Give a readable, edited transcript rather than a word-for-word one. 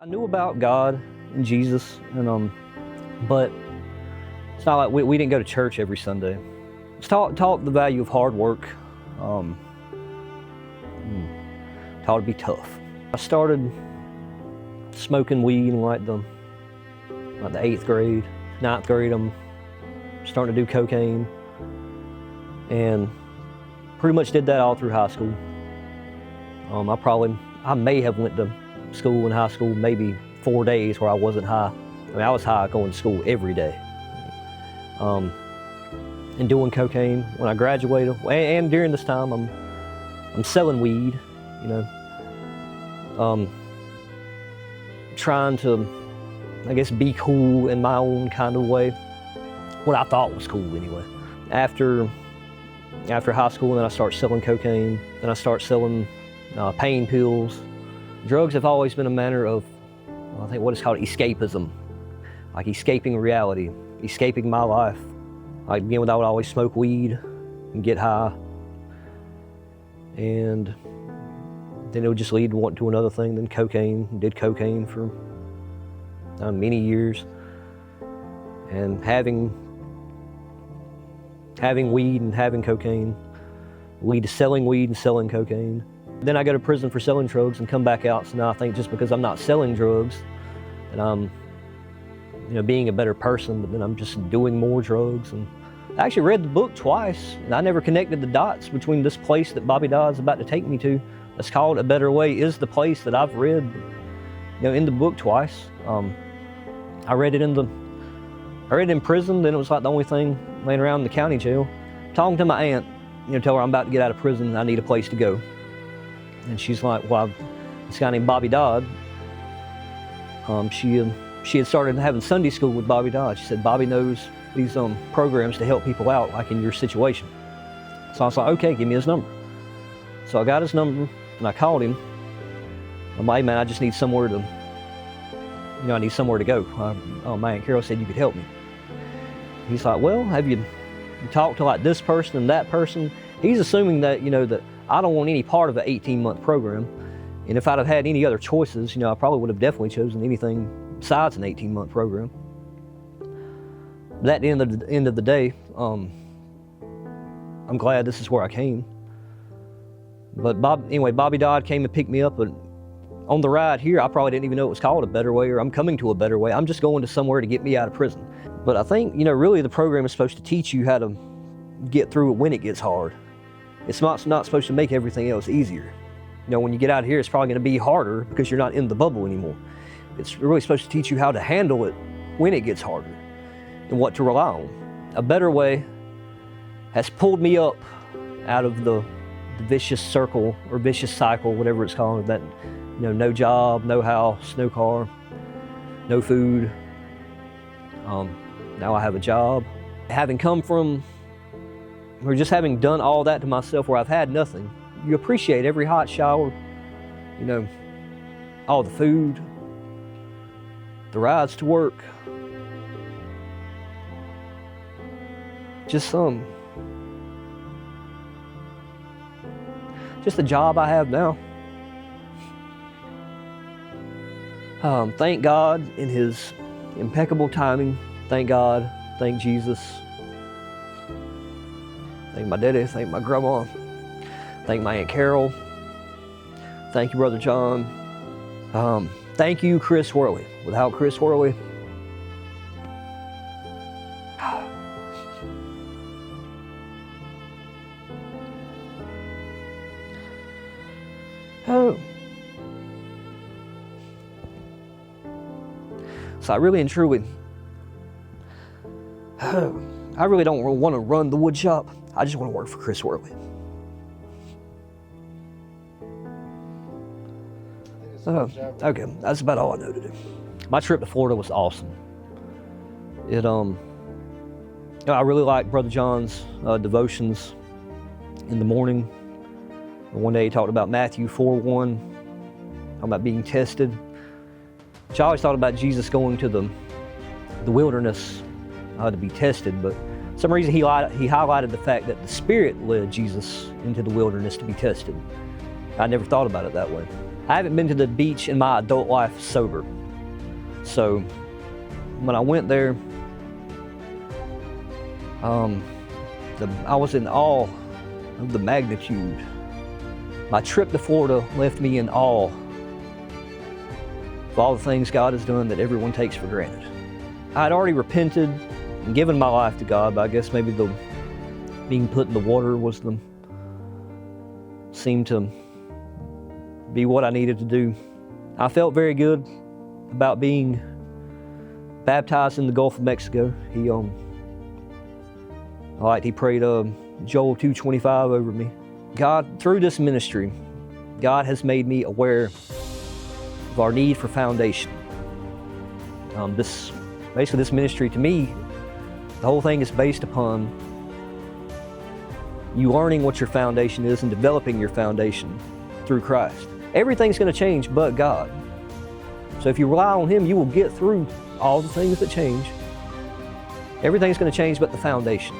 I knew about God and Jesus, and but it's not like we didn't go to church every Sunday. I was taught the value of hard work, taught to be tough. I started smoking weed in like the 8th grade, 9th grade. I'm starting to do cocaine, and pretty much did that all through high school. I may have went to school in high school maybe 4 days where I wasn't high. I mean, I was high going to school every day. And doing cocaine when I graduated, and during this time I'm selling weed, you know, trying to, I guess, be cool in my own kind of way, what I thought was cool anyway. After high school, then I start selling cocaine, then I start selling pain pills. Drugs have always been a manner of, I think, what is called escapism, like escaping reality, escaping my life. Like, again, I would always smoke weed and get high, and then it would just lead one to another thing, then cocaine. Did cocaine for many years, and having weed and having cocaine lead to selling weed and selling cocaine. Then I go to prison for selling drugs and come back out. So now I think just because I'm not selling drugs and I'm, being a better person, but then I'm just doing more drugs. And I actually read the book twice, and I never connected the dots between this place that Bobby Dodd's about to take me to. That's called A Better Way, is the place that I've read, in the book twice. I read it in prison. Then it was like the only thing laying around in the county jail. Talking to my aunt, tell her I'm about to get out of prison and I need a place to go. And she's like, well, this guy named Bobby Dodd, she had started having Sunday school with Bobby Dodd. She said, Bobby knows these programs to help people out, like in your situation. So I was like, okay, give me his number. So I got his number and I called him. I'm like, hey man, I just need somewhere to, I need somewhere to go. My Aunt Carol said you could help me. He's like, well, have you talked to like this person and that person? He's assuming that, that I don't want any part of an 18-month program. And if I'd have had any other choices, I probably would have definitely chosen anything besides an 18-month program. But at the end of the day, I'm glad this is where I came. But Bobby Dodd came and picked me up, but on the ride here, I probably didn't even know it was called A Better Way, or I'm coming to a better way. I'm just going to somewhere to get me out of prison. But I think, really the program is supposed to teach you how to get through it when it gets hard. It's not supposed to make everything else easier. When you get out of here, it's probably going to be harder because you're not in the bubble anymore. It's really supposed to teach you how to handle it when it gets harder and what to rely on. A Better Way has pulled me up out of the vicious circle or vicious cycle, whatever it's called, that, no job, no house, no car, no food. Now I have a job. Having come from, or just having done all that to myself where I've had nothing, you appreciate every hot shower, all the food, the rides to work, just the job I have now. Thank God in His impeccable timing. Thank God, thank Jesus. Thank my daddy, thank my grandma, thank my Aunt Carol, thank you, Brother John. Thank you, Chris Worley. Without Chris Worley, so I really and truly, I really don't want to run the wood shop. I just want to work for Chris Worley. Okay, that's about all I know to do. My trip to Florida was awesome. I really like Brother John's devotions in the morning. One day he talked about Matthew 4:1, talking about being tested. Which I always thought about Jesus going to the wilderness to be tested, but for some reason he highlighted the fact that the Spirit led Jesus into the wilderness to be tested. I never thought about it that way. I haven't been to the beach in my adult life sober. So when I went there, I was in awe of the magnitude. My trip to Florida left me in awe of all the things God has done that everyone takes for granted. I had already repented and given my life to God, but I guess maybe the being put in the water seemed to be what I needed to do. I felt very good about being baptized in the Gulf of Mexico. He prayed Joel 2:25 over me. God, through this ministry, God has made me aware of our need for foundation. This ministry, to me, the whole thing is based upon you learning what your foundation is and developing your foundation through Christ. Everything's going to change but God. So if you rely on Him, you will get through all the things that change. Everything's going to change but the foundation.